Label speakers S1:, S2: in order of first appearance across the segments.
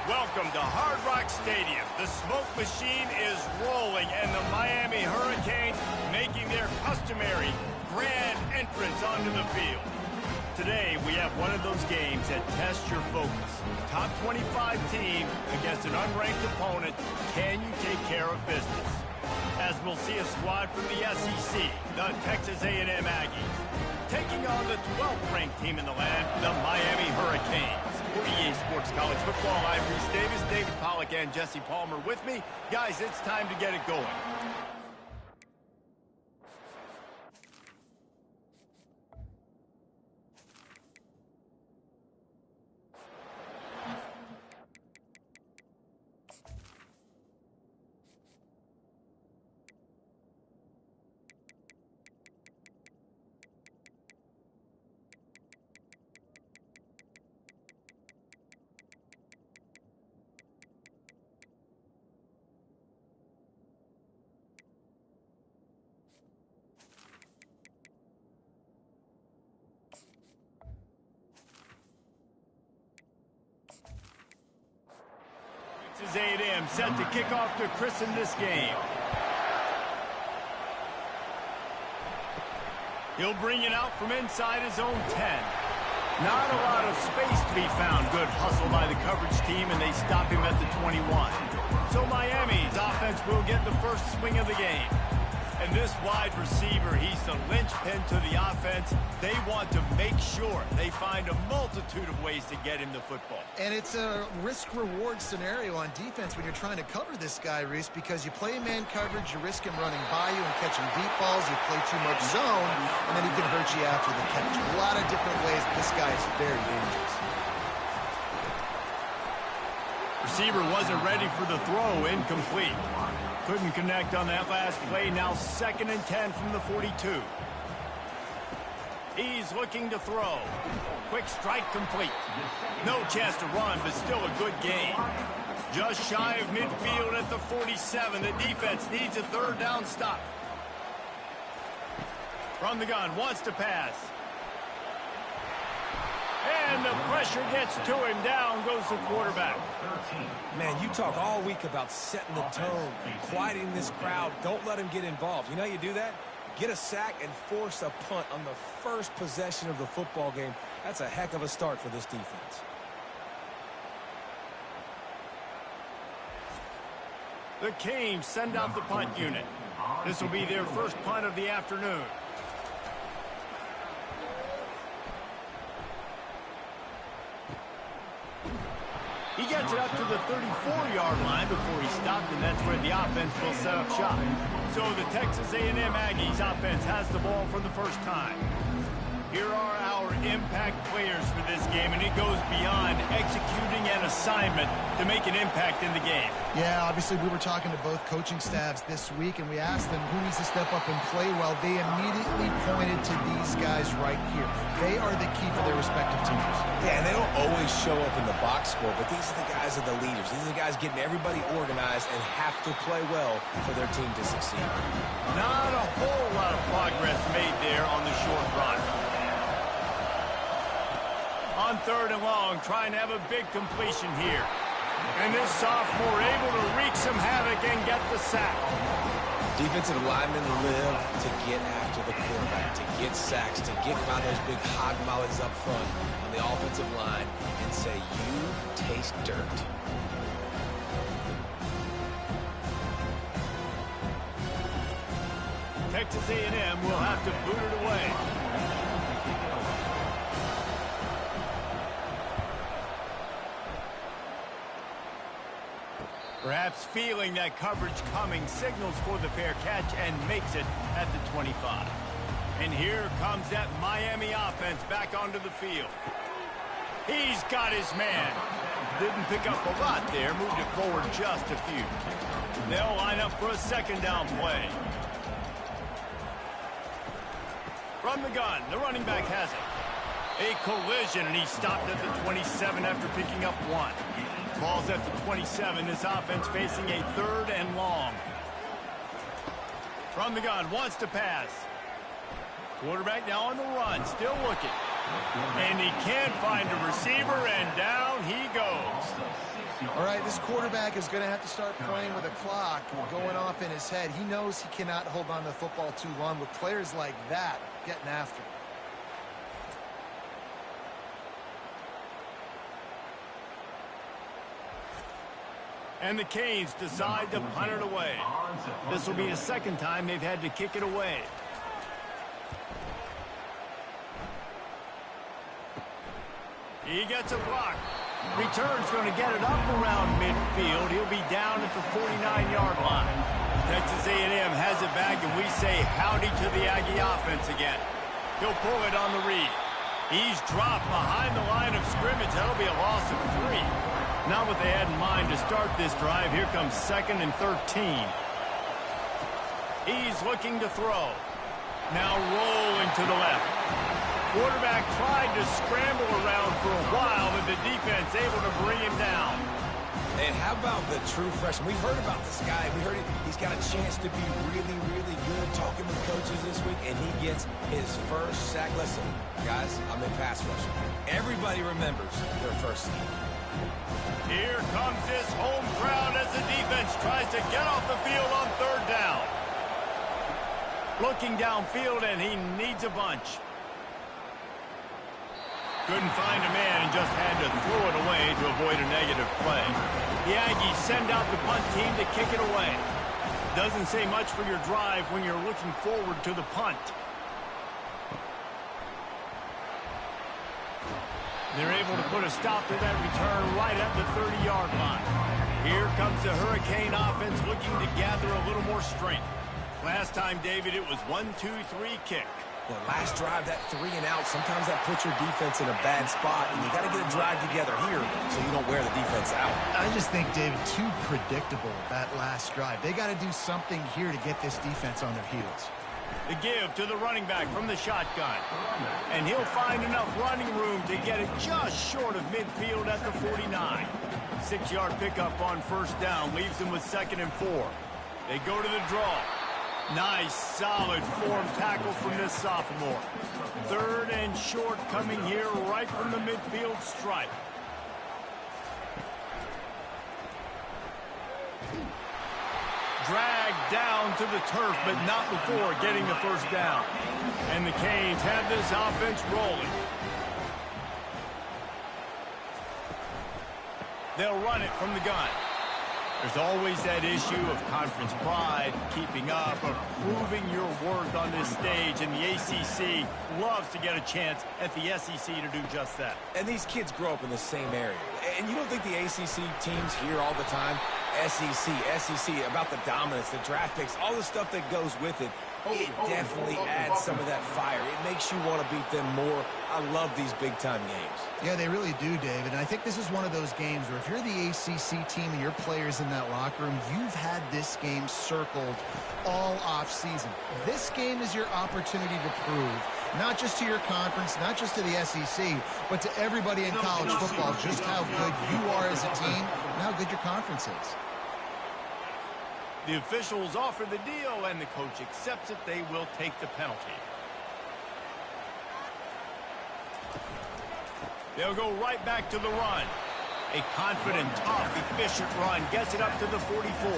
S1: Welcome to Hard Rock Stadium. The smoke machine is rolling, and the Miami Hurricanes making their customary grand entrance onto the field. Today, we have one of those games that tests your focus. Top 25 team against an unranked opponent. Can you take care of business? As we'll see a squad from the SEC, the Texas A&M Aggies, taking on the 12th ranked team in the land, the Miami Hurricanes. For EA Sports College Football, I'm Reese Davis, David Pollack, and Jesse Palmer with me. Guys, it's time to get it going. Texas A&M set to kick off to christen this game. He'll bring it out from inside his own 10. Not a lot of space to be found. Good hustle by the coverage team, and they stop him at the 21. So Miami's offense will get the first swing of the game. And this wide receiver, he's the linchpin to the offense. They want to make sure they find a multitude of ways to get him the football. And it's a risk-reward scenario on defense when you're trying to cover this guy, Reese, because you play man coverage, you risk him running by you and catching deep balls, you play too much zone, and then he can hurt you after the catch. A lot of different ways. This guy is very dangerous. Receiver wasn't ready for the throw, incomplete. Couldn't connect on that last play. Now 2nd and 10 from the 42. He's looking to throw. Quick strike complete. No chance to run, but still a good gain. Just shy of midfield at the 47. The defense needs a third down stop. From the gun, wants to pass. And the pressure gets to him. Down goes the quarterback.
S2: Man, you talk all week about setting the tone, quieting this crowd. Don't let him get involved. You know how you do that? Get a sack and force a punt on the first possession of the football game. That's a heck of a start for this defense.
S1: The Canes send out the punt unit. This will be their first punt of the afternoon. He gets it up to the 34-yard line before he stopped, and that's where the offense will set up shop. So the Texas A&M Aggies offense has the ball for the first time. Here are our impact players for this game, and it goes beyond executing an assignment to make an impact in the game.
S3: Yeah, obviously we were talking to both coaching staffs this week, and we asked them who needs to step up and play well. They immediately pointed to these guys right here. They are the key for their respective teams.
S2: Yeah, and they don't always show up in the box score, but these are the guys that are the leaders. These are the guys getting everybody organized and have to play well for their team to succeed.
S1: Not a whole lot of progress made there on the short run. On 3rd and long, trying to have a big completion here. And this sophomore able to wreak some havoc and get the sack.
S2: Defensive linemen live to get after the quarterback, to get sacks, to get by those big hog mollies up front on the offensive line and say, you taste dirt.
S1: Texas A&M will have to boot it away. Perhaps feeling that coverage coming, signals for the fair catch and makes it at the 25. And here comes that Miami offense back onto the field. He's got his man. Didn't pick up a lot there, moved it forward just a few. They'll line up for a 2nd down play. From the gun, the running back has it. A collision, and he stopped at the 27 after picking up 1. Ball's at the 27. This offense facing a 3rd and long. From the gun, wants to pass. Quarterback now on the run, still looking. And he can't find a receiver, and down he goes.
S3: All right, this quarterback is going to have to start playing with a clock going off in his head. He knows he cannot hold on to the football too long with players like that getting after him.
S1: And the Canes decide to punt it away. This will be the second time they've had to kick it away. He gets a block. Return's going to get it up around midfield. He'll be down at the 49-yard line. Texas A&M has it back, and we say howdy to the Aggie offense again. He'll pull it on the read. He's dropped behind the line of scrimmage. That'll be a loss of 3. Not what they had in mind to start this drive. Here comes 2nd and 13. He's looking to throw. Now rolling to the left. Quarterback tried to scramble around for a while, but the defense able to bring him down.
S2: And how about the true freshman? We've heard about this guy. We heard he's got a chance to be really, really good talking with coaches this week, and he gets his first sack. Listen, guys, I'm in pass rushing. Everybody remembers their first sack.
S1: Here comes this home crowd as the defense tries to get off the field on 3rd down. Looking downfield, and he needs a bunch. Couldn't find a man and just had to throw it away to avoid a negative play. The Aggies send out the punt team to kick it away. Doesn't say much for your drive when you're looking forward to the punt. They're able to put a stop to that return right at the 30-yard line. Here comes the Hurricane offense looking to gather a little more strength. Last time, David, it was 1-2-3 kick.
S2: The last drive, that 3 and out, sometimes that puts your defense in a bad spot, and you got to get a drive together here so you don't wear the defense out.
S3: I just think, David, too predictable, that last drive. They got to do something here to get this defense on their heels.
S1: The give to the running back from the shotgun. And he'll find enough running room to get it just short of midfield at the 49. 6-yard pickup on 1st down leaves them with 2nd and 4. They go to the draw. Nice, solid form tackle from this sophomore. 3rd and short coming here right from the midfield stripe. Dragged down to the turf, but not before getting the 1st down. And the Canes have this offense rolling. They'll run it from the gun. There's always that issue of conference pride, keeping up, or proving your worth on this stage, and the ACC loves to get a chance at the SEC to do just that.
S2: And these kids grow up in the same area. And you don't think the ACC teams hear all the time, SEC, about the dominance, the draft picks, all the stuff that goes with it. It definitely adds some of that fire. It makes you want to beat them more. I love these big-time games.
S3: Yeah, they really do, David. And I think this is one of those games where if you're the ACC team and your players in that locker room, you've had this game circled all off-season. This game is your opportunity to prove, not just to your conference, not just to the SEC, but to everybody in college football, just how good you are as a team and how good your conference is.
S1: The officials offer the deal, and the coach accepts it. They will take the penalty. They'll go right back to the run. A confident, tough, efficient run gets it up to the 44.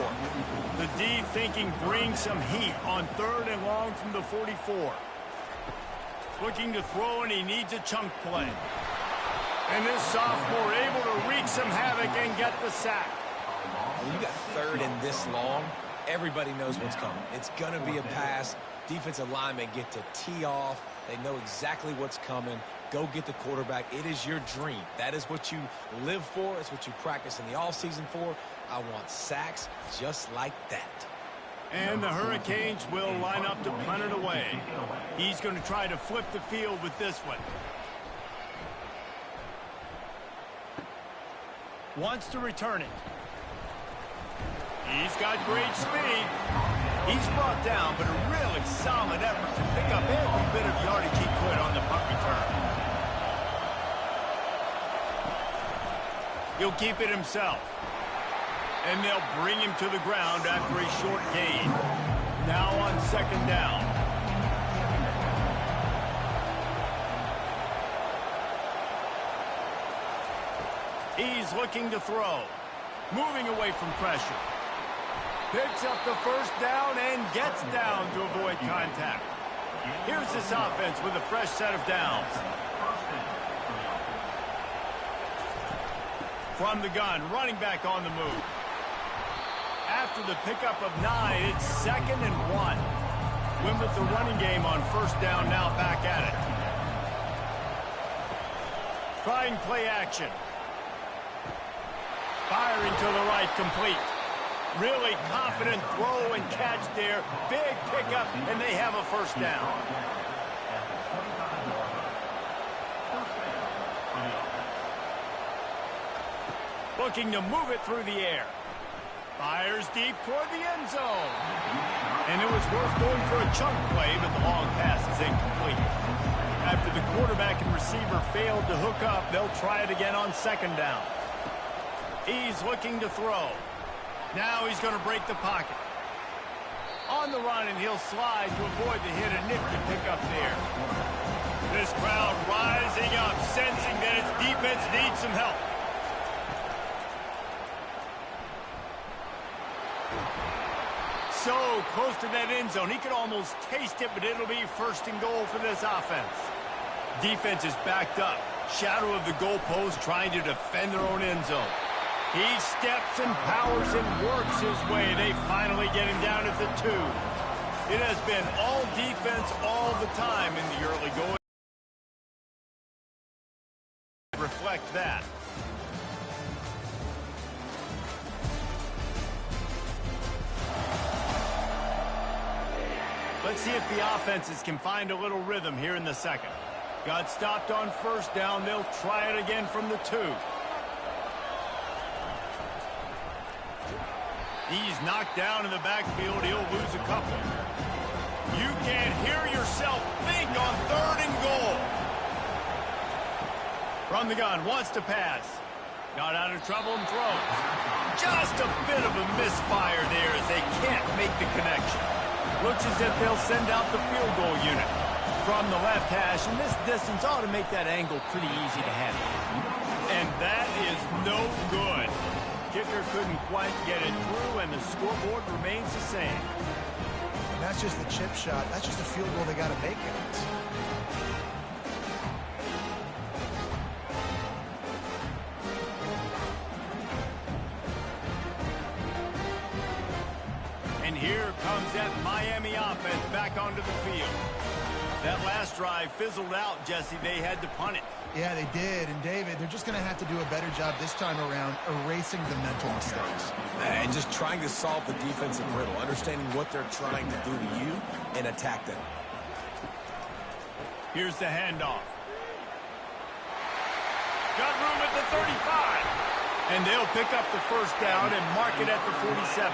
S1: The D thinking bring some heat on 3rd and long from the 44. Looking to throw, and he needs a chunk play. And this sophomore able to wreak some havoc and get the sack.
S2: When you got 3rd and this long, everybody knows what's coming. It's going to be a pass. Defensive linemen get to tee off. They know exactly what's coming. Go get the quarterback. It is your dream. That is what you live for. It's what you practice in the offseason for. I want sacks just like that.
S1: And the Hurricanes will line up to punt it away. He's going to try to flip the field with this one. Wants to return it. He's got great speed. He's brought down, but a really solid effort to pick up every bit of yardage he could on the punt return. He'll keep it himself. And they'll bring him to the ground after a short gain. Now on 2nd down. He's looking to throw. moving away from pressure. Picks up the first down and gets down to avoid contact. Here's this offense with a fresh set of downs. From the gun, running back on the move. After the pickup of 9, it's 2nd and 1. Win with the running game on first down, now back at it. Trying play action. Firing to the right, complete. Really confident throw and catch there. Big pickup, and they have a first down. Looking to move it through the air. Fires deep toward the end zone. And it was worth going for a chunk play, but the long pass is incomplete. After the quarterback and receiver failed to hook up, they'll try it again on 2nd down. He's looking to throw. Now he's going to break the pocket. On the run, and he'll slide to avoid the hit. A nifty pickup there. This crowd rising up, sensing that its defense needs some help. So close to that end zone. He could almost taste it, but it'll be 1st and goal for this offense. Defense is backed up. Shadow of the goalpost, trying to defend their own end zone. He steps and powers and works his way. They finally get him down at the 2. It has been all defense all the time in the early going. Reflect that. Let's see if the offenses can find a little rhythm here in the 2nd. Got stopped on first down. They'll try it again from the 2. He's knocked down in the backfield. He'll lose a couple. You can hear yourself think on 3rd and goal. From the gun, wants to pass. Got out of trouble and throws. Just a bit of a misfire there as they can't make the connection. Looks as if they'll send out the field goal unit. From the left hash, and this distance ought to make that angle pretty easy to handle. And that is no good. Kicker couldn't quite get it through, and the scoreboard remains the same.
S3: And that's just the chip shot. That's just a field goal they got to make it.
S1: And here comes that Miami offense back onto the field. That last drive fizzled out, Jesse. They had to punt it.
S3: Yeah, they did. And, David, they're just going to have to do a better job this time around erasing the mental mistakes.
S2: And just trying to solve the defensive riddle, understanding what they're trying to do to you and attack them.
S1: Here's the handoff. Got room at the 35. And they'll pick up the first down and mark it at the 47.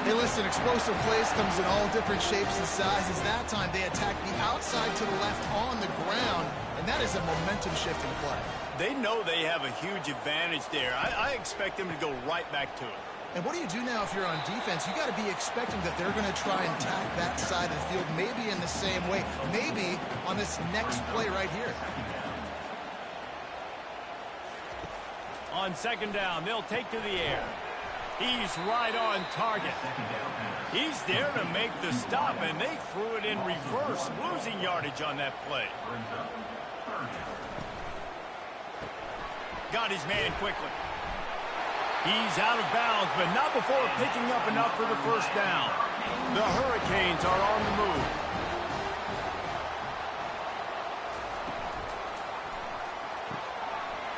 S3: Hey, listen, explosive plays comes in all different shapes and sizes. That time they attack the outside to the left on the ground, and that is a momentum-shifting play.
S1: They know they have a huge advantage there. I expect them to go right back to it.
S3: And what do you do now if you're on defense? You got to be expecting that they're going to try and attack that side of the field, maybe in the same way, maybe on this next play right here.
S1: On 2nd down, they'll take to the air. He's right on target. He's there to make the stop, and they threw it in reverse, losing yardage on that play. Got his man quickly. He's out of bounds, but not before picking up enough for the first down. The Hurricanes are on the move.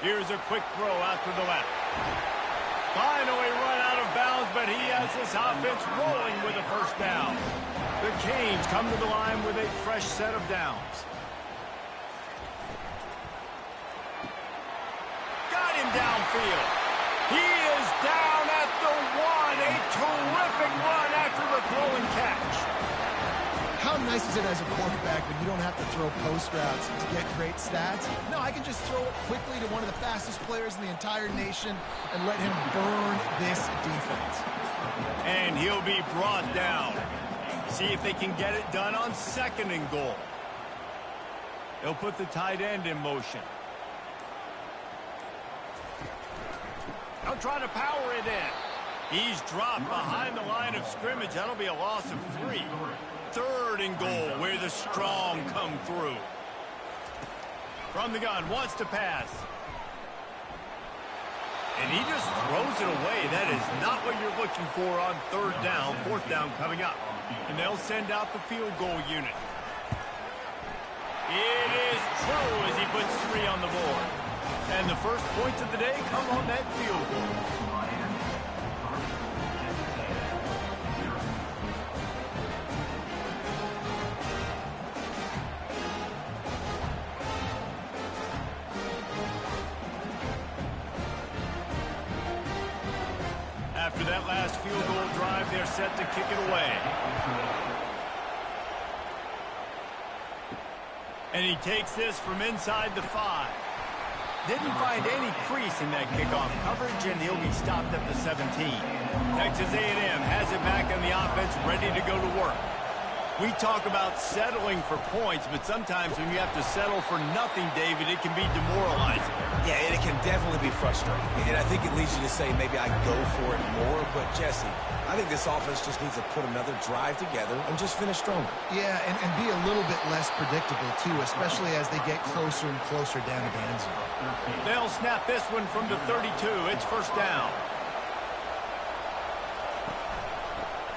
S1: Here's a quick throw out to the left. Finally run out of bounds, but he has this offense rolling with a first down. The Canes come to the line with a fresh set of downs. Got him downfield. He is down at the 1. A terrific run after the throw and catch.
S3: How nice is it as a quarterback when you don't have to throw post routes to get great stats? No, I can just throw it quickly to one of the fastest players in the entire nation and let him burn this defense.
S1: And he'll be brought down. See if they can get it done on 2nd and goal. They'll put the tight end in motion. They'll try to power it in. He's dropped behind the line of scrimmage. That'll be a loss of 3. 3rd and goal, where the strong come through. From the gun, wants to pass. And he just throws it away. That is not what you're looking for on 3rd down. 4th down coming up. And they'll send out the field goal unit. It is true as he puts 3 on the board. And the first points of the day come on that field goal. After that last field goal drive, they're set to kick it away. And he takes this from inside the 5. Didn't find any crease in that kickoff coverage, and he'll be stopped at the 17. Texas A&M has it back on the offense, ready to go to work. We talk about settling for points, but sometimes when you have to settle for nothing, David, it can be demoralizing.
S2: Yeah, and it can definitely be frustrating. And I think it leads you to say maybe I go for it more. But, Jesse, I think this offense just needs to put another drive together and just finish stronger.
S3: Yeah, and be a little bit less predictable, too, especially as they get closer and closer down to the end zone.
S1: They'll snap this one from the 32. It's 1st down.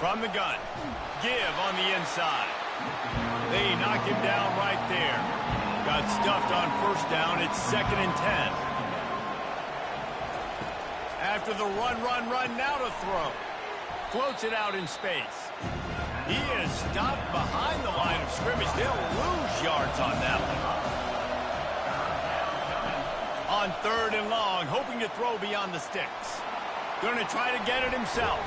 S1: From the gun. Give on the inside. They knock him down right there. Got stuffed on 1st down. It's 2nd and 10. After the run, now to throw. Floats it out in space. He is stopped behind the line of scrimmage. They'll lose yards on that one. On 3rd and long, hoping to throw beyond the sticks. Going to try to get it himself.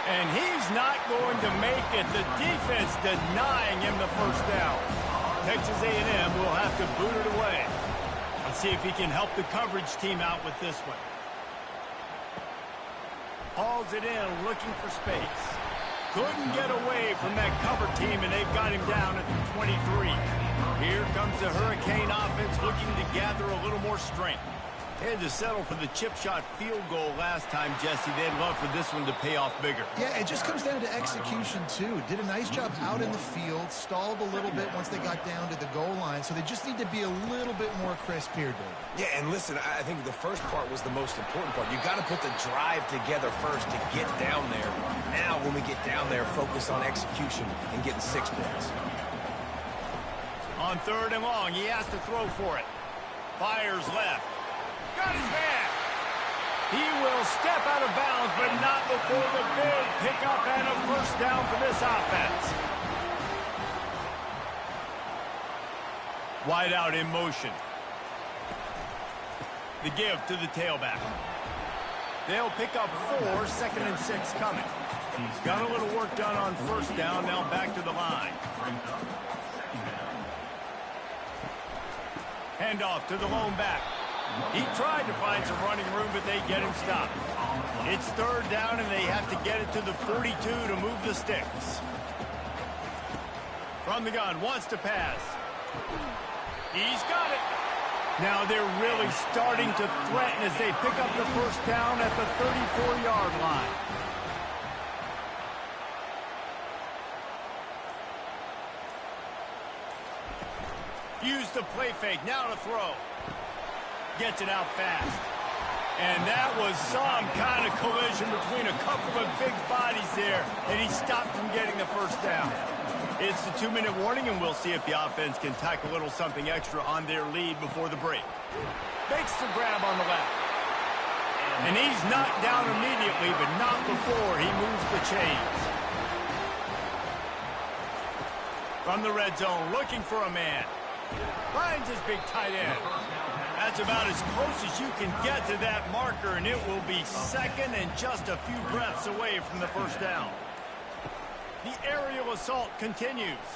S1: And he's not going to make it. The defense denying him the 1st down. Texas A&M will have to boot it away. Let's see if he can help the coverage team out with this one. Hauls it in, looking for space. Couldn't get away from that cover team, and they've got him down at the 23. Here comes the Hurricane offense looking to gather a little more strength. They had to settle for the chip shot field goal last time, Jesse. They'd love for this one to pay off bigger.
S3: Yeah, it just comes down to execution, too. Did a nice job out in the field, stalled a little bit once they got down to the goal line, so they just need to be a little bit more crisp here, David.
S2: Yeah, and listen, I think the first part was the most important part. You got to put the drive together first to get down there. Now, when we get down there, focus on execution and getting 6 points.
S1: On 3rd and long, he has to throw for it. Fires left. Got his man. He will step out of bounds, but not before the big pickup and a 1st down for this offense. Wide out in motion. The give to the tailback. They'll pick up 4, 2nd and 6 coming. He's got a little work done on 1st down, now back to the line. Handoff to the lone back. He tried to find some running room, but they get him stopped. It's 3rd down, and they have to get it to the 42 to move the sticks. From the gun, wants to pass. He's got it. Now they're really starting to threaten as they pick up the 1st down at the 34-yard line. Use the play fake, now to throw. Gets it out fast. And that was some kind of collision between a couple of big bodies there, and he stopped from getting the 1st down. It's the 2-minute warning, and we'll see if the offense can tack a little something extra on their lead before the break. Makes the grab on the left. And he's knocked down immediately, but not before he moves the chains. From the red zone, looking for a man. Finds his big tight end. That's about as close as you can get to that marker, and it will be 2nd and just a few breaths away from the 1st down. The aerial assault continues.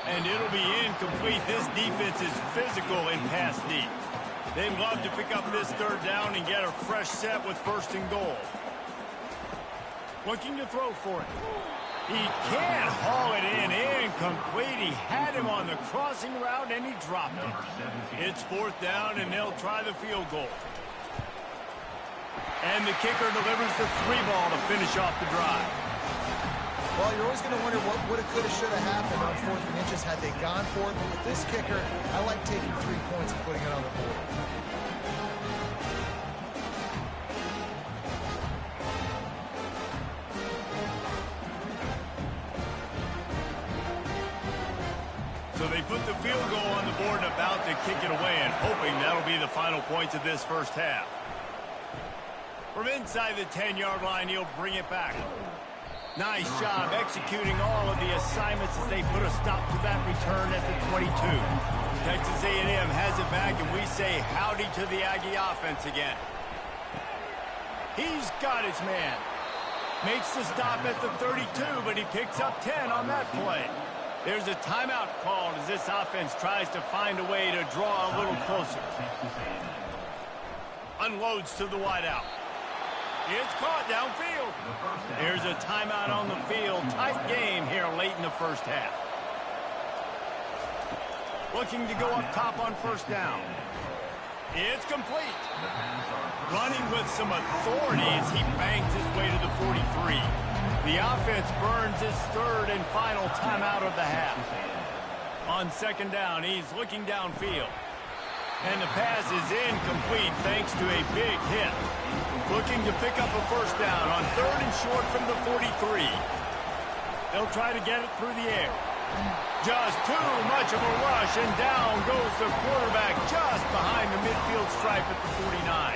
S1: And it'll be incomplete. This defense is physical in pass deep. They'd love to pick up this 3rd down and get a fresh set with 1st and goal. Looking to throw for it. He can't haul it in. Incomplete. He had him on the crossing route, and he dropped it. It's 4th down, and they'll try the field goal. And the kicker delivers the 3-ball to finish off the drive.
S3: Well, you're always going to wonder what would have, could have, should have happened on 4th and inches had they gone for it. But with this kicker, I like taking 3 points and putting it on the board.
S1: So they put the field goal on the board and about to kick it away, and hoping that'll be the final points of this first half. From inside the 10-yard line, he'll bring it back. Nice job executing all of the assignments as they put a stop to that return at the 22. Texas A&M has it back, and we say howdy to the Aggie offense again. He's got his man. Makes the stop at the 32, but he picks up 10 on that play. There's a timeout called as this offense tries to find a way to draw a little closer. Unloads to the wideout. It's caught downfield. There's a timeout on the field. Tight game here late in the first half. Looking to go up top on first down. It's complete. Running with some authority as he bangs his way to the 43. The offense burns his 3rd and final timeout of the half. On 2nd down, he's looking downfield. And the pass is incomplete thanks to a big hit. Looking to pick up a first down on 3rd and short from the 43. They'll try to get it through the air. Just too much of a rush, and down goes the quarterback just behind the midfield stripe at the 49.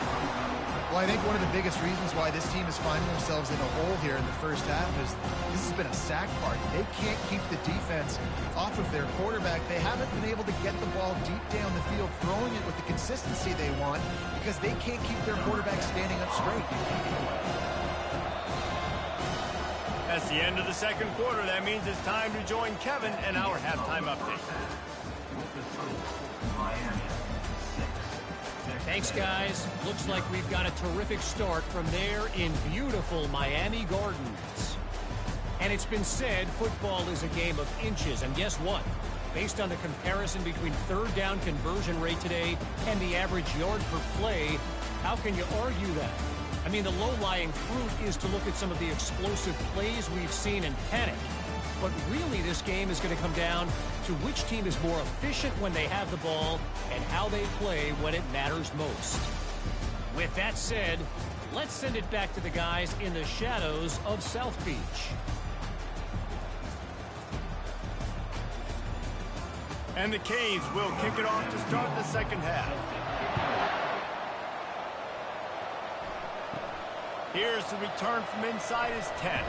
S3: Well, I think one of the biggest reasons why this team is finding themselves in a hole here in the first half is this has been a sack party. They can't keep the defense off of their quarterback. They haven't been able to get the ball deep down the field, throwing it with the consistency they want because they can't keep their quarterback standing up straight.
S1: That's the end of the 2nd quarter. That means it's time to join Kevin and our halftime update.
S4: Thanks, guys. Looks like we've got a terrific start from there in beautiful Miami Gardens. And it's been said football is a game of inches. And guess what? Based on the comparison between 3rd down conversion rate today and the average yard per play, how can you argue that? I mean, the low-lying fruit is to look at some of the explosive plays we've seen and panic. But really, this game is going to come down to which team is more efficient when they have the ball and how they play when it matters most. With that said, let's send it back to the guys in the shadows of South Beach.
S1: And the Canes will kick it off to start the 2nd half. Here's the return from inside his 10.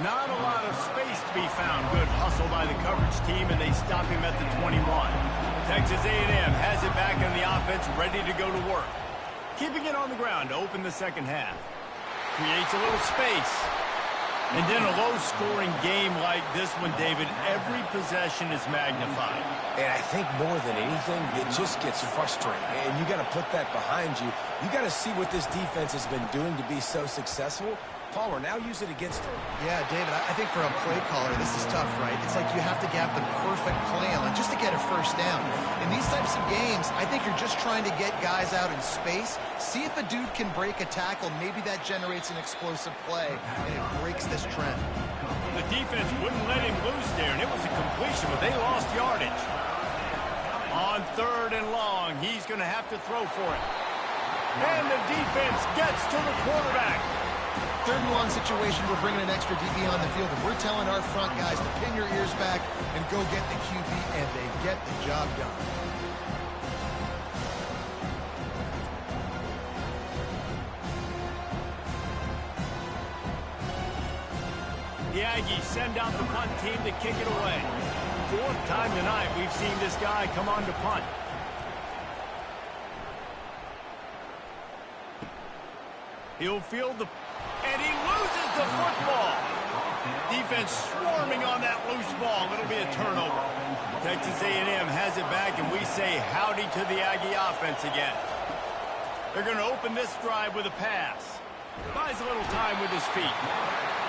S1: Not a lot of space to be found. Good hustle by the coverage team, and they stop him at the 21. Texas A&M has it back on the offense, ready to go to work. Keeping it on the ground to open the 2nd half. Creates a little space. And then a low-scoring game like this one, David, every possession is magnified.
S2: And I think more than anything, it just gets frustrating. And you got to put that behind you. You got to see what this defense has been doing to be so successful. Palmer, now use it against him.
S3: Yeah, David, I think for a play caller, this is tough, right? It's like you have to have the perfect plan just to get a first down. In these types of games, I think you're just trying to get guys out in space, see if a dude can break a tackle. Maybe that generates an explosive play, and it breaks this trend.
S1: The defense wouldn't let him loose there, and it was a completion, but they lost yardage. On 3rd and long, he's going to have to throw for it. And the defense gets to the quarterback.
S3: 3rd and long situation, we're bringing an extra DB on the field, and we're telling our front guys to pin your ears back and go get the QB, and they get the job done.
S1: The Aggies send out the punt team to kick it away. 4th time tonight we've seen this guy come on to punt. He'll field the... and he loses the football. Defense swarming on that loose ball. It'll be a turnover. Texas A&M has it back, and we say howdy to the Aggie offense again. They're going to open this drive with a pass. Buys a little time with his feet.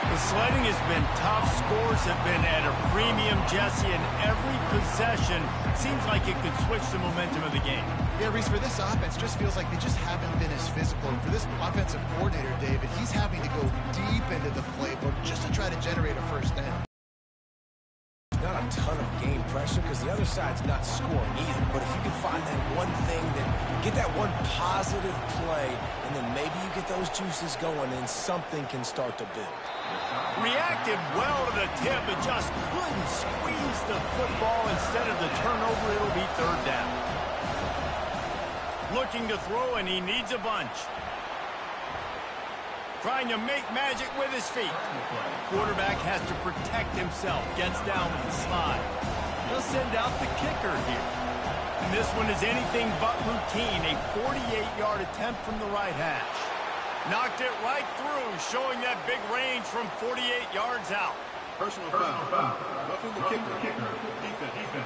S1: The sledding has been tough. Scores have been at a premium, Jesse, and every possession seems like it could switch the momentum of the game.
S3: Yeah, Reese, for this offense, just feels like they just haven't been as physical. And for this offensive coordinator, David, he's having to go deep into the playbook just to try to generate a first down.
S2: Not a ton of game pressure because the other side's not scoring either. But if you can find that one thing, get that one positive play, and then maybe you get those juices going and something can start to build.
S1: Reacted well to the tip, but just couldn't squeeze the football. Instead of the turnover, it'll be third down. Looking to throw, and he needs a bunch. Trying to make magic with his feet. Quarterback has to protect himself. Gets down with the slide. He'll send out the kicker here. And this one is anything but routine. A 48-yard attempt from the right hash. Knocked it right through, showing that big range from 48 yards out.
S5: Personal foul. Roughing the kicker. Defense.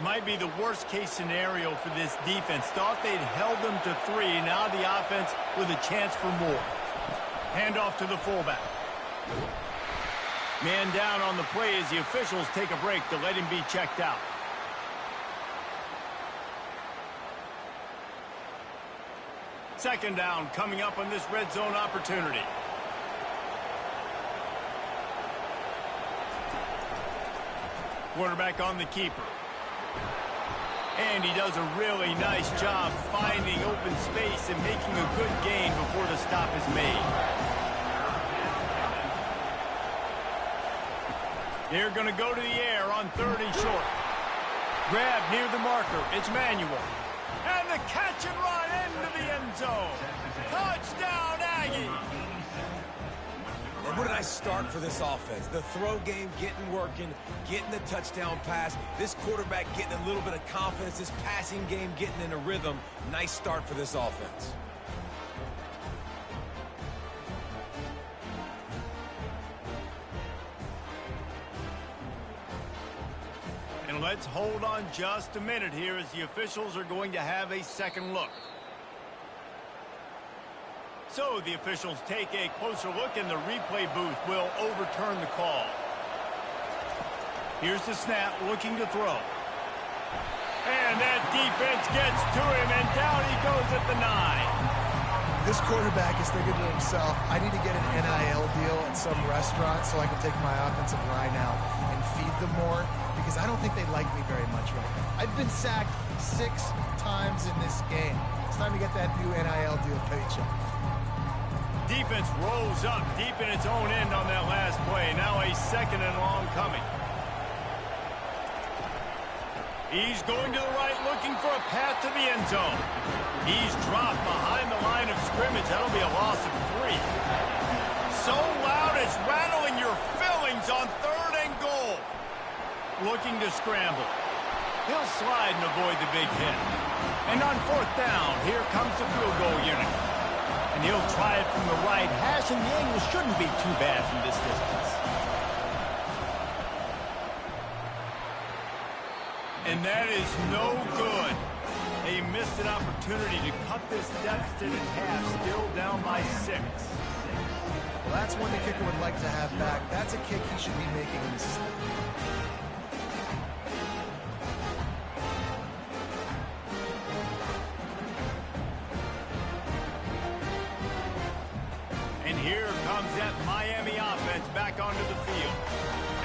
S1: Might be the worst case scenario for this defense. Thought they'd held them to 3. Now the offense with a chance for more. Handoff to the fullback. Man down on the play as the officials take a break to let him be checked out. Second down coming up on this red zone opportunity. Quarterback on the keeper. And he does a really nice job finding open space and making a good gain before the stop is made. They're going to go to the air on 3rd and short. Grab near the marker. It's Manuel. And the catch and run into the end zone. Touchdown, Aggies.
S2: And what a nice start for this offense. The throw game working, getting the touchdown pass. This quarterback getting a little bit of confidence. This passing game getting in a rhythm. Nice start for this offense.
S1: And let's hold on just a minute here as the officials are going to have a second look. So the officials take a closer look, and the replay booth will overturn the call. Here's the snap, looking to throw. And that defense gets to him, and down he goes at the 9.
S3: This quarterback is thinking to himself, I need to get an NIL deal at some restaurant so I can take my offensive line out and feed them more, because I don't think they like me very much right now. I've been sacked 6 times in this game. It's time to get that new NIL deal paycheck.
S1: Defense rolls up deep in its own end on that last play. Now a 2nd and long coming. He's going to the right, looking for a path to the end zone. He's dropped behind the line of scrimmage. That'll be a loss of 3. So loud it's rattling your fillings on 3rd and goal. Looking to scramble. He'll slide and avoid the big hit. And on 4th down, here comes the field goal unit. And he'll try it from the right hash, and the angle shouldn't be too bad from this distance. And that is no good. They missed an opportunity to cut this deficit in half, still down by 6.
S3: Well, that's one the kicker would like to have back. That's a kick he should be making in his sleep.
S1: And here comes that Miami offense back onto the field.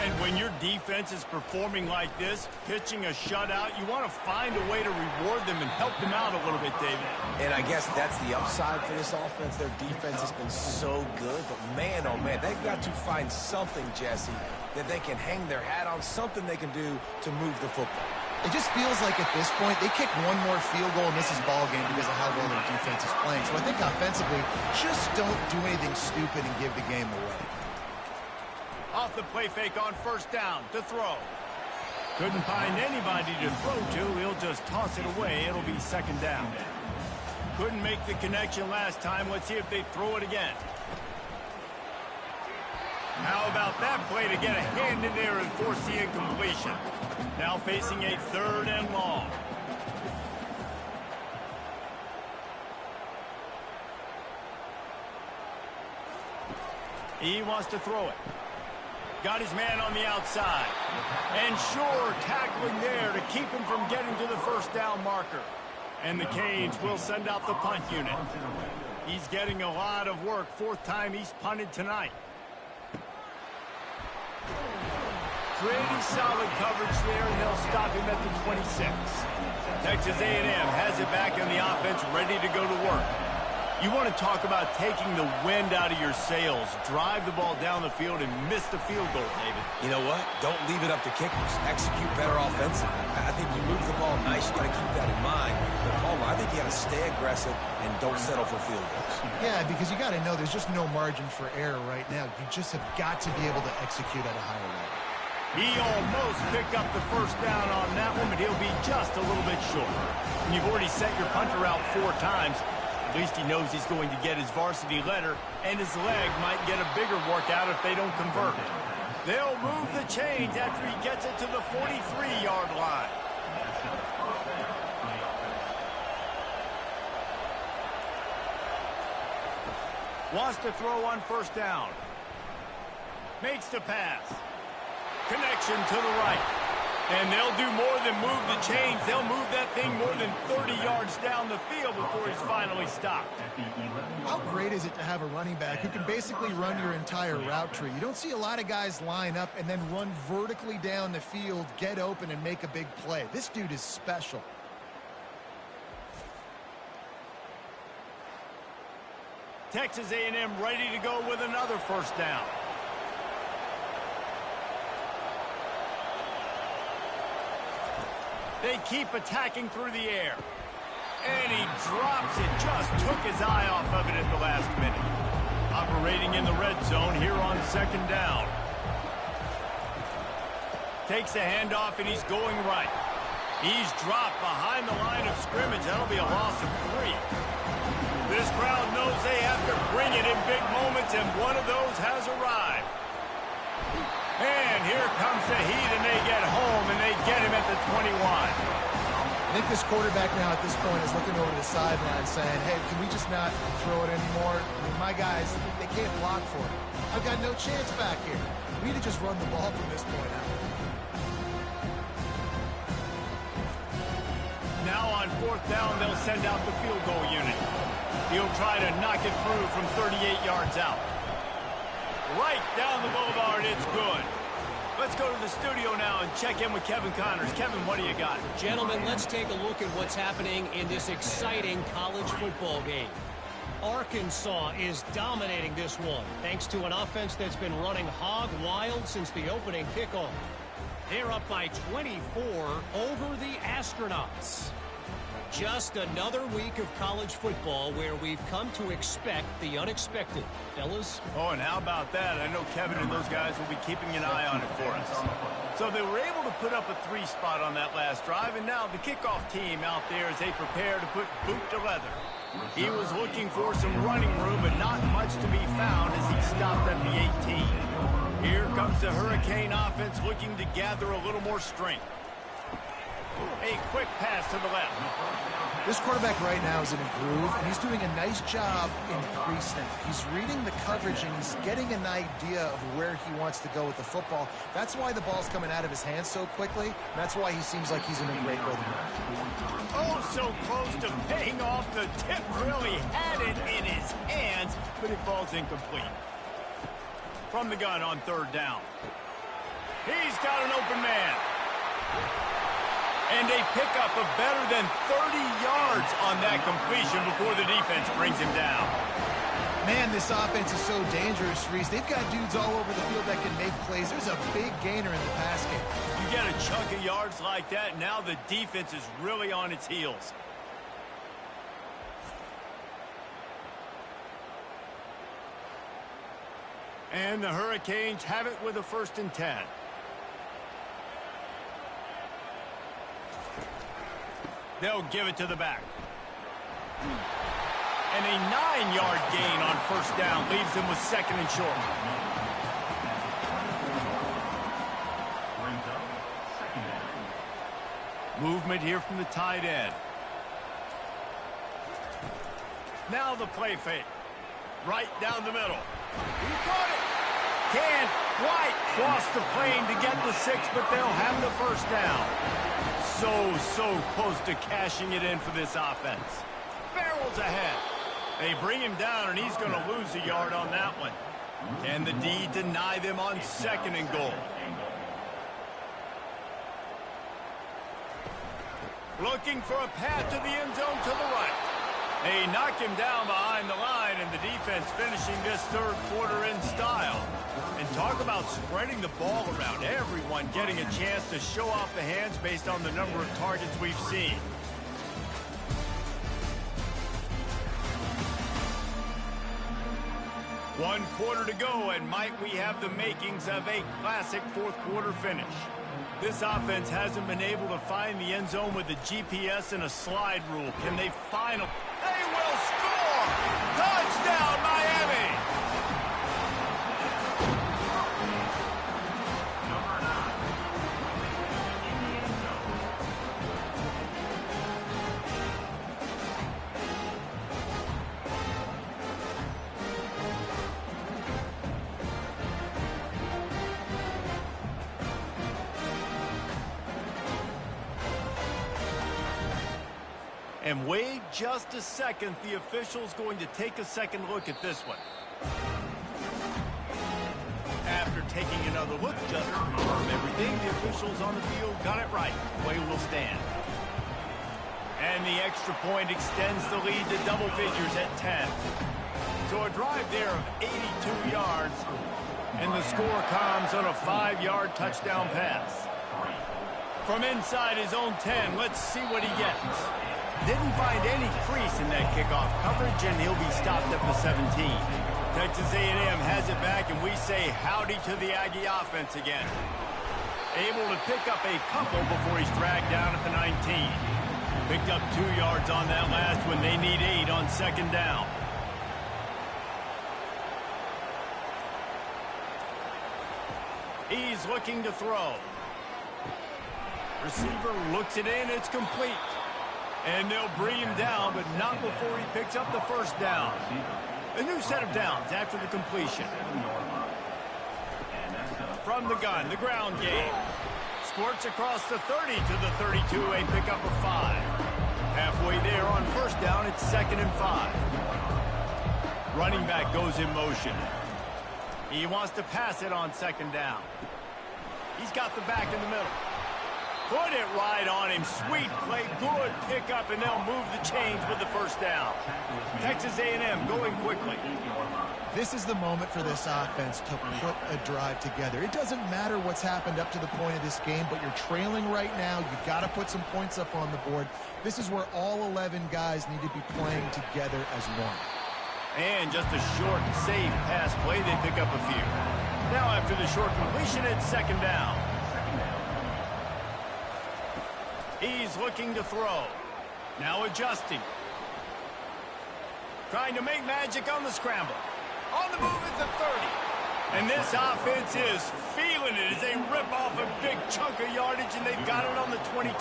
S1: And when your defense is performing like this, pitching a shutout, you want to find a way to reward them and help them out a little bit, David.
S2: And I guess that's the upside for this offense. Their defense has been so good, but man, oh man, they've got to find something, Jesse, that they can hang their hat on, something they can do to move the football.
S3: It just feels like at this point, they kick one more field goal and this is ball game because of how well their defense is playing. So I think offensively, just don't do anything stupid and give the game away.
S1: Off the play fake on 1st down to throw. Couldn't find anybody to throw to. He'll just toss it away. It'll be 2nd down. Couldn't make the connection last time. Let's see if they throw it again. How about that play to get a hand in there and force the incompletion? Now facing a 3rd and long. He wants to throw it. Got his man on the outside. And sure, tackling there to keep him from getting to the first down marker. And the Canes will send out the punt unit. He's getting a lot of work. Fourth time he's punted tonight. Pretty solid coverage there, and they'll stop him at the 26. Texas A&M has it back on the offense, ready to go to work. You want to talk about taking the wind out of your sails. Drive the ball down the field and miss the field goal, David.
S2: You know what? Don't leave it up to kickers. Execute better offensively. I think you move the ball nice. You got to keep that in mind. But Palmer, I think you got to stay aggressive and don't settle for field goals.
S3: Yeah, because you got to know there's just no margin for error right now. You just have got to be able to execute at a higher level.
S1: He almost picked up the first down on that one, but he'll be just a little bit short. And you've already set your punter out 4 times. At least he knows he's going to get his varsity letter, and his leg might get a bigger workout if they don't convert. They'll move the chains after he gets it to the 43-yard line. Wants to throw on first down. Makes the pass. Connection to the right. And they'll do more than move the chains. They'll move that thing more than 30 yards down the field before he's finally stopped.
S3: How great is it to have a running back who can basically run your entire route tree? You don't see a lot of guys line up and then run vertically down the field, get open, and make a big play. This dude is special.
S1: Texas A&M ready to go with another first down. They keep attacking through the air. And he drops it. Just took his eye off of it at the last minute. Operating in the red zone here on second down. Takes a handoff and he's going right. He's dropped behind the line of scrimmage. That'll be a loss of 3. This crowd knows they have to bring it in big moments, and one of those has arrived. And here comes the heat, and they get home, and they get him at the 21.
S3: I think this quarterback now at this point is looking over the sideline saying, hey, can we just not throw it anymore? I mean, my guys, they can't block for it. I've got no chance back here. We need to just run the ball from this point out.
S1: Now on fourth down, they'll send out the field goal unit. He'll try to knock it through from 38 yards out. Right down the boulevard, it's good. Let's go to the studio now and check in with Kevin Connors. Kevin, what do you got?
S4: Gentlemen, let's take a look at what's happening in this exciting college football game. Arkansas is dominating this one, thanks to an offense that's been running hog wild since the opening kickoff. They're up by 24 over the Astronauts. Just another week of college football where we've come to expect the unexpected. Fellas?
S1: Oh, and how about that? I know Kevin and those guys will be keeping an eye on it for us. So they were able to put up a 3 spot on that last drive, and now the kickoff team out there as they prepare to put boot to leather. He was looking for some running room, but not much to be found as he stopped at the 18. Here comes the Hurricane offense looking to gather a little more strength. A quick pass to the left.
S3: This quarterback right now is in a groove, and he's doing a nice job in pre-snap. He's reading the coverage, and he's getting an idea of where he wants to go with the football. That's why the ball's coming out of his hands so quickly. And that's why he seems like he's in a great rhythm.
S1: Oh, so close to paying off the tip. Really had it in his hands, but it falls incomplete. From the gun on third down. He's got an open man. And a pickup of better than 30 yards on that completion before the defense brings him down.
S3: Man, this offense is so dangerous, Reese. They've got dudes all over the field that can make plays. There's a big gainer in the pass game.
S1: You get a chunk of yards like that, now the defense is really on its heels. And the Hurricanes have it with a 1st and 10. They'll give it to the back. And a 9-yard gain on first down leaves them with 2nd and short. Movement here from the tight end. Now the play fake. Right down the middle. He caught it. White crossed the plane to get the 6, but they'll have the first down. So close to cashing it in for this offense. Barrels ahead. They bring him down, and he's going to lose a yard on that one. Can the D deny them on 2nd and goal? Looking for a path to the end zone to the right. They knock him down behind the line, and the defense finishing this 3rd quarter in style. And talk about spreading the ball around. Everyone getting a chance to show off the hands based on the number of targets we've seen. One quarter to go, and might we have the makings of a classic 4th quarter finish. This offense hasn't been able to find the end zone with a GPS and a slide rule. Can they finally? They will score! Touchdown, Miami! And wait just a second. The official's going to take a second look at this one. After taking another look, just to confirm everything, the officials on the field got it right. Play will stand. And the extra point extends the lead to double figures at 10. So a drive there of 82 yards, and the score comes on a 5-yard touchdown pass. From inside his own 10, let's see what he gets. Didn't find any crease in that kickoff coverage, and he'll be stopped at the 17. Texas A&M has it back, and we say howdy to the Aggie offense again. Able to pick up a couple before he's dragged down at the 19. Picked up 2 yards on that last when they need 8 on 2nd down. He's looking to throw. Receiver looks it in, it's complete. And they'll bring him down, but not before he picks up the first down. A new set of downs after the completion. From the gun, the ground game. Squirts across the 30 to the 32, a pickup of 5. Halfway there on first down, it's 2nd and 5. Running back goes in motion. He wants to pass it on 2nd down. He's got the back in the middle. Put it right on him. Sweet play, good pickup, and they'll move the chains with the first down. Texas A&M going quickly.
S3: This is the moment for this offense to put a drive together. It doesn't matter what's happened up to the point of this game, but you're trailing right now. You've got to put some points up on the board. This is where all 11 guys need to be playing together as one.
S1: And just a short, safe pass play. They pick up a few. Now after the short completion, it's 2nd down. He's looking to throw. Now adjusting. Trying to make magic on the scramble. On the move at the 30. And this offense is feeling it as they rip off a big chunk of yardage, and they've got it on the 22.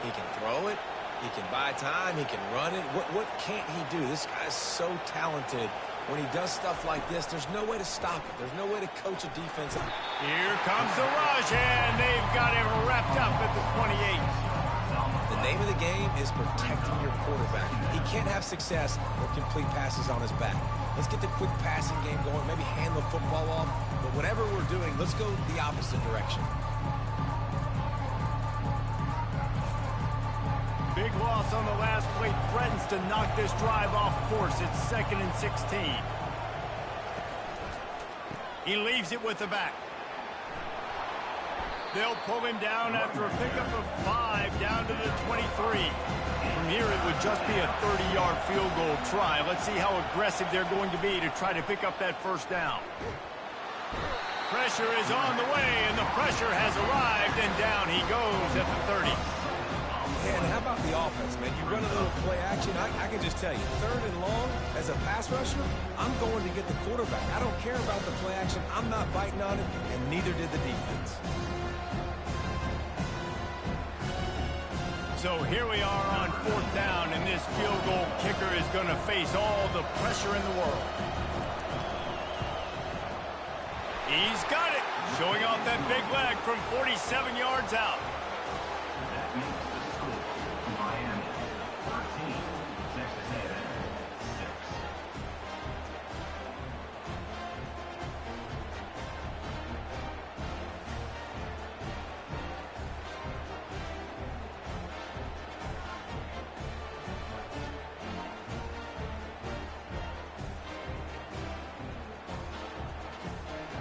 S2: He can throw it. He can buy time. He can run it. What can't he do? This guy's so talented. When he does stuff like this, there's no way to stop it. There's no way to coach a defense.
S1: Here comes the rush, and they've got him wrapped up at the 28.
S2: The name of the game is protecting your quarterback. He can't have success or complete passes on his back. Let's get the quick passing game going, maybe hand the football off. But whatever we're doing, let's go the opposite direction.
S1: Big loss on the last play threatens to knock this drive off course. It's 2nd and 16. He leaves it with the back. They'll pull him down after a pickup of 5 down to the 23. From here, it would just be a 30-yard field goal try. Let's see how aggressive they're going to be to try to pick up that first down. Pressure is on the way, and the pressure has arrived, and down he goes at the 30.
S2: Man, how about the offense, man? You run a little play action. I can just tell you, 3rd and long, as a pass rusher, I'm going to get the quarterback. I don't care about the play action. I'm not biting on it, and neither did the defense.
S1: So here we are on 4th down, and this field goal kicker is going to face all the pressure in the world. He's got it. Showing off that big leg from 47 yards out.
S5: That makes the score Miami 13, Texas A&M 6.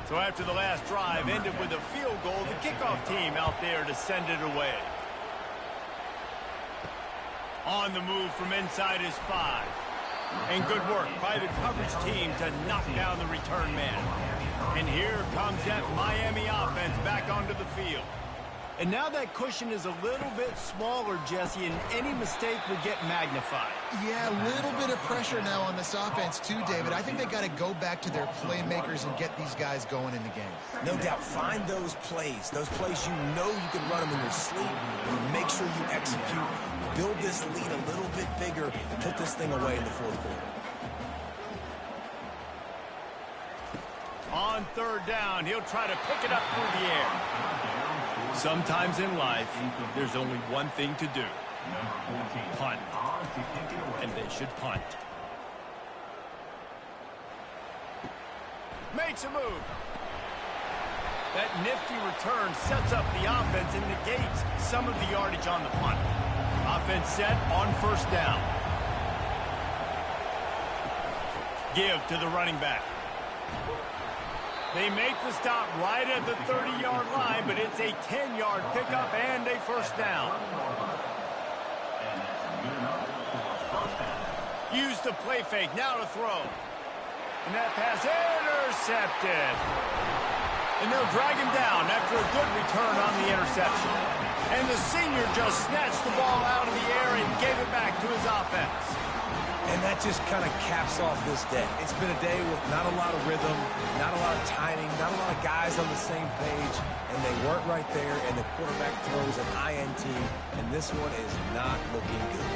S1: So after the last drive ended with a field goal, the kickoff team out there to send it away. On the move from inside his 5. And good work by the coverage team to knock down the return man. And here comes that Miami offense back onto the field. And now that cushion is a little bit smaller, Jesse, and any mistake would get magnified.
S3: Yeah, a little bit of pressure now on this offense too, David. I think they got to go back to their playmakers and get these guys going in the game.
S2: No doubt, find those plays you know you can run them in your sleep, and make sure you execute. Build this lead a little bit bigger and put this thing away in the fourth quarter.
S1: On third down, he'll try to pick it up through the air. Sometimes in life, there's only one thing to do. Punt. And they should punt. Makes a move. That nifty return sets up the offense and negates some of the yardage on the punt. Offense set on first down. Give to the running back. They make the stop right at the 30-yard line, but it's a 10-yard pickup and a first down. Use the play fake, now to throw. And that pass intercepted. And they'll drag him down after a good return on the interception. And the senior just snatched the ball out of the air and gave it back to his offense.
S2: And that just kind of caps off this day. It's been a day with not a lot of rhythm, not a lot of timing, not a lot of guys on the same page, and they weren't right there, and the quarterback throws an INT, and this one is not looking good.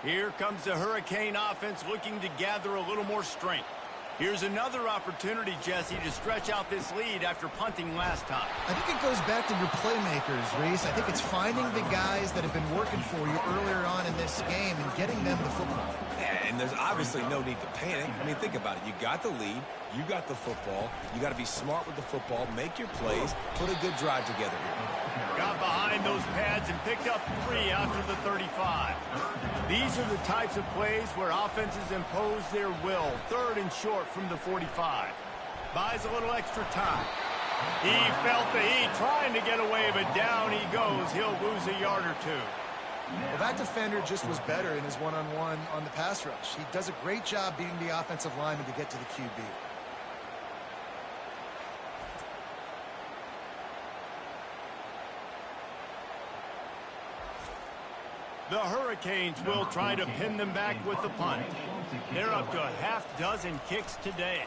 S1: Here comes the Hurricane offense looking to gather a little more strength. Here's another opportunity, Jesse, to stretch out this lead after punting last time.
S3: I think it goes back to your playmakers, Reese. I think it's finding the guys that have been working for you earlier on in this game and getting them the football.
S2: Yeah, and there's obviously no need to panic. I mean, think about it. You got the lead. You got the football. You got to be smart with the football. Make your plays. Put a good drive together here.
S1: Got behind those pads and picked up 3 after the 35. These are the types of plays where offenses impose their will. Third and short from the 45. Buys a little extra time. He felt the heat trying to get away, but down he goes. He'll lose a yard or two.
S3: Well, that defender just was better in his one-on-one on the pass rush. He does a great job beating the offensive lineman to get to the QB.
S1: The Hurricanes will try to pin them back with the punt. They're up to a half-dozen kicks today.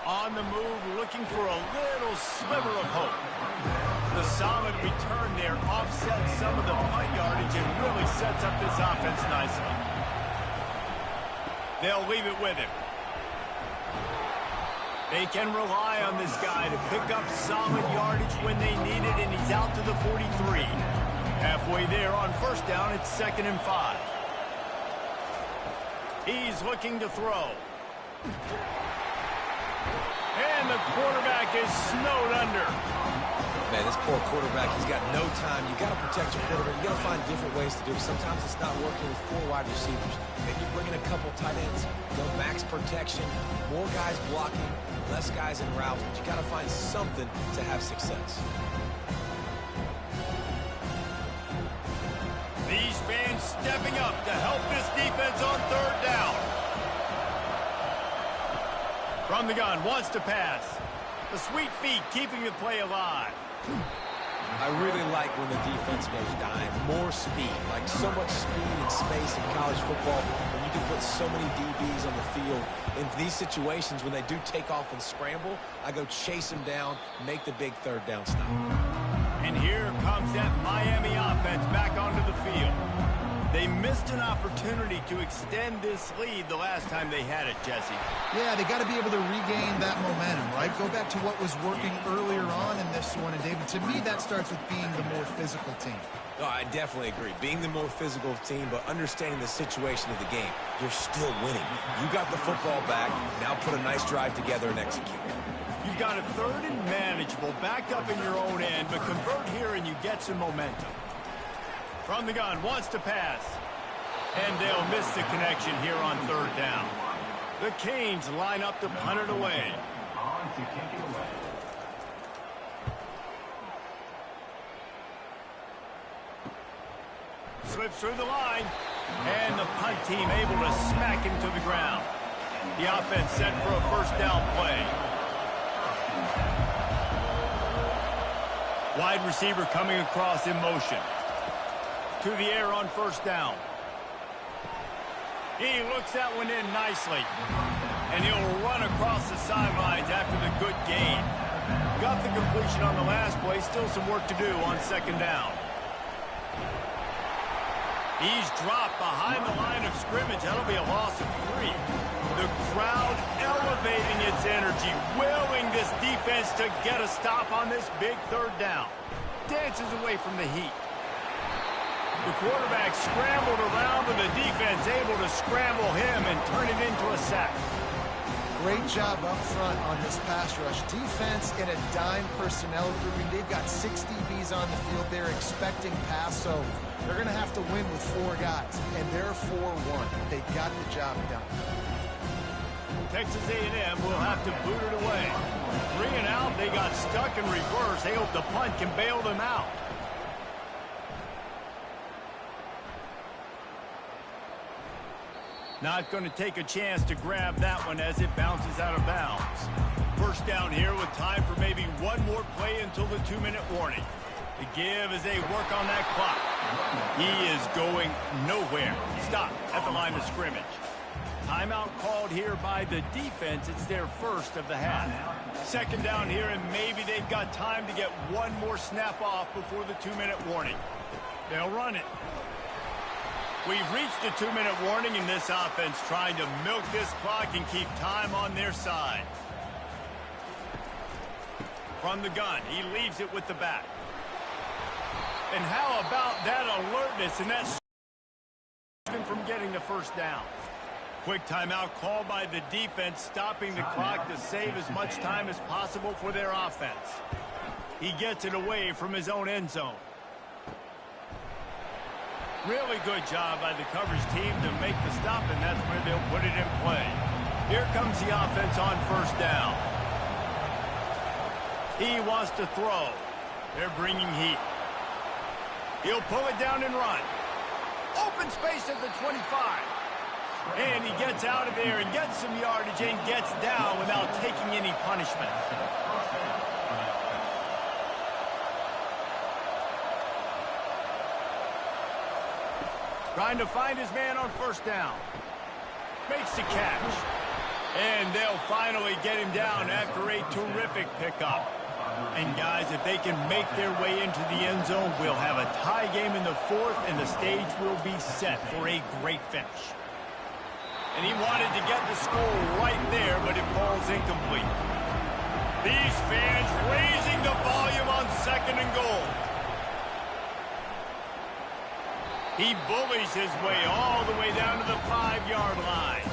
S1: On the move, looking for a little sliver of hope. The solid return there offsets some of the punt yardage and really sets up this offense nicely. They'll leave it with him. They can rely on this guy to pick up solid yardage when they need it, and he's out to the 43. Halfway there on first down, it's 2nd and 5. He's looking to throw. And the quarterback is snowed under.
S2: Man, this poor quarterback, he's got no time. You got to protect your quarterback. You got to find different ways to do it. Sometimes it's not working with 4 wide receivers. Maybe bring in a couple tight ends, go max protection, more guys blocking, less guys in routes, but you got to find something to have success.
S1: These fans stepping up to help this defense on third down. From the gun, wants to pass. The sweet feet keeping the play alive.
S2: I really like when the defense goes dime. More speed, like so much speed and space in college football when you can put so many DBs on the field. In these situations, when they do take off and scramble, I go chase them down, make the big third down stop.
S1: And here comes that Miami offense back onto the field. They missed an opportunity to extend this lead the last time they had it, Jesse.
S3: Yeah, they got to be able to regain that momentum, right? Go back to what was working earlier on in this one. And, David, to me, that starts with being the more physical team.
S2: Oh, I definitely agree. Being the more physical team, but understanding the situation of the game. You're still winning. You got the football back. Now put a nice drive together and execute.
S1: You've got a third and manageable backed up in your own end, but convert here and you get some momentum. From the gun, wants to pass. And they'll miss the connection here on third down. The Canes line up to punt it away. Slips through the line. And the punt team able to smack him to the ground. The offense set for a first down play. Wide receiver coming across in motion. To the air on first down. He looks that one in nicely. And he'll run across the sidelines after the good gain. Got the completion on the last play. Still some work to do on second down. He's dropped behind the line of scrimmage. That'll be a loss of 3. The crowd elevating its energy, willing this defense to get a stop on this big third down. Dances away from the heat. The quarterback scrambled around, but the defense able to scramble him and turn it into a sack.
S3: Great job up front on this pass rush. Defense in a dime personnel grouping. They've got 6 DBs on the field. They're expecting pass, so they're going to have to win with 4 guys, and they're 4-1. They got the job done.
S1: Texas A&M will have to boot it away. 3 and out. They got stuck in reverse. They hope the punt can bail them out. Not going to take a chance to grab that one as it bounces out of bounds. First down here with time for maybe one more play until the 2-minute warning. The give as they work on that clock. He is going nowhere. Stop at the line of scrimmage. Timeout called here by the defense. It's their first of the half. Second down here, and maybe they've got time to get one more snap off before the 2-minute warning. They'll run it. We've reached the 2-minute warning in this offense, trying to milk this clock and keep time on their side. From the gun, he leaves it with the back. And how about that alertness and that from getting the first down? Quick timeout called by the defense, stopping the clock to save as much time as possible for their offense. He gets it away from his own end zone. Really good job by the coverage team to make the stop, and that's where they'll put it in play. Here comes the offense on first down. He wants to throw. They're bringing heat. He'll pull it down and run. Open space at the 25. And he gets out of there and gets some yardage and gets down without taking any punishment. Trying to find his man on first down. Makes the catch. And they'll finally get him down after a terrific pickup. And guys, if they can make their way into the end zone, we'll have a tie game in the 4th, and the stage will be set for a great finish. And he wanted to get the score right there, but it falls incomplete. These fans raising the volume on 2nd and goal. He bullies his way all the way down to the 5-yard line.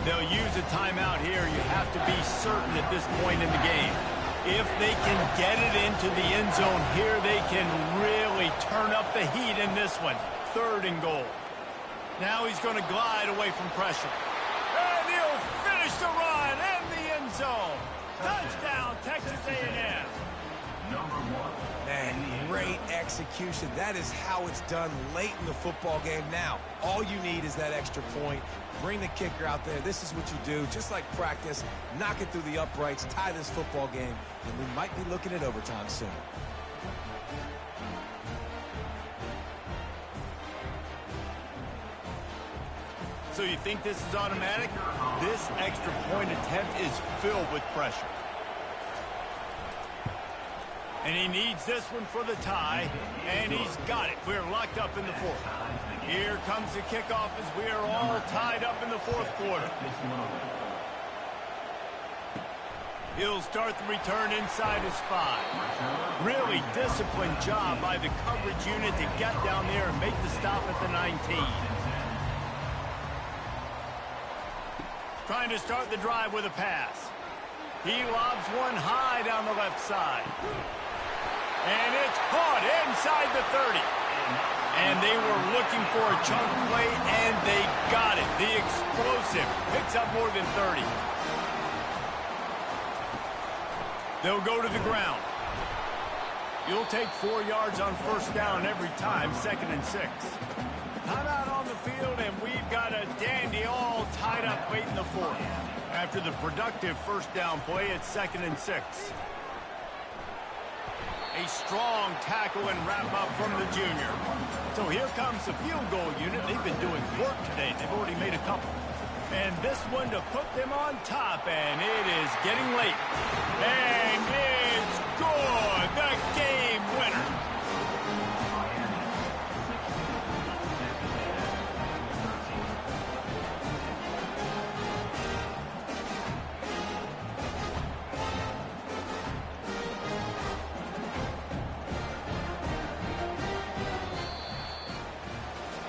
S1: They'll use a timeout here. You have to be certain at this point in the game. If they can get it into the end zone here, they can really turn up the heat in this one. 3rd and goal. Now he's going to glide away from pressure. And he'll finish the run in the end zone. Touchdown, Texas A&M.
S2: Man, great execution. That is how it's done late in the football game. Now, all you need is that extra point. Bring the kicker out there. This is what you do. Just like practice, knock it through the uprights, tie this football game, and we might be looking at overtime soon.
S1: So you think this is automatic? This extra point attempt is filled with pressure. And he needs this one for the tie, and he's got it. We're locked up in the fourth. Here comes the kickoff as we are all tied up in the fourth quarter. He'll start the return inside his 5. Really disciplined job by the coverage unit to get down there and make the stop at the 19. Trying to start the drive with a pass. He lobs one high down the left side. And it's caught inside the 30. And they were looking for a chunk play, and they got it. The explosive picks up more than 30. They'll go to the ground. You'll take 4 yards on first down every time, 2nd and 6. Timeout on the field, and we've got a dandy all tied up late in the fourth. After the productive first down play, it's 2nd and 6. A strong tackle and wrap-up from the junior. So here comes the field goal unit. They've been doing work today. They've already made a couple. And this one to put them on top, and it is getting late. And it's good! The game winner!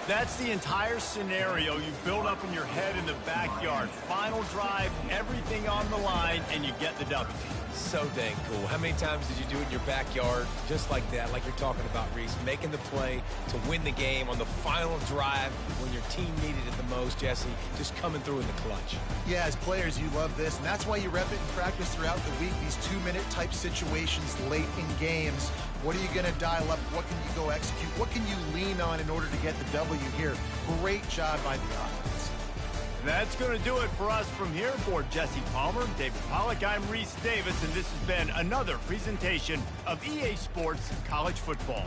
S1: That's the entire scenario you build up in your head in the backyard. Final drive, everything on the line, and you get the W.
S2: So dang cool. How many times did you do it in your backyard just like that, like you're talking about, Reese? Making the play to win the game on the final drive when your team needed it the most, Jesse. Just coming through in the clutch.
S3: Yeah, as players, you love this, and that's why you rep it in practice throughout the week. These 2-minute type situations late in games. What are you going to dial up? What can you go execute? What can you lean on in order to get the W here? Great job by the offense.
S1: That's going to do it for us from here. For Jesse Palmer, David Pollack, I'm Reese Davis, and this has been another presentation of EA Sports College Football.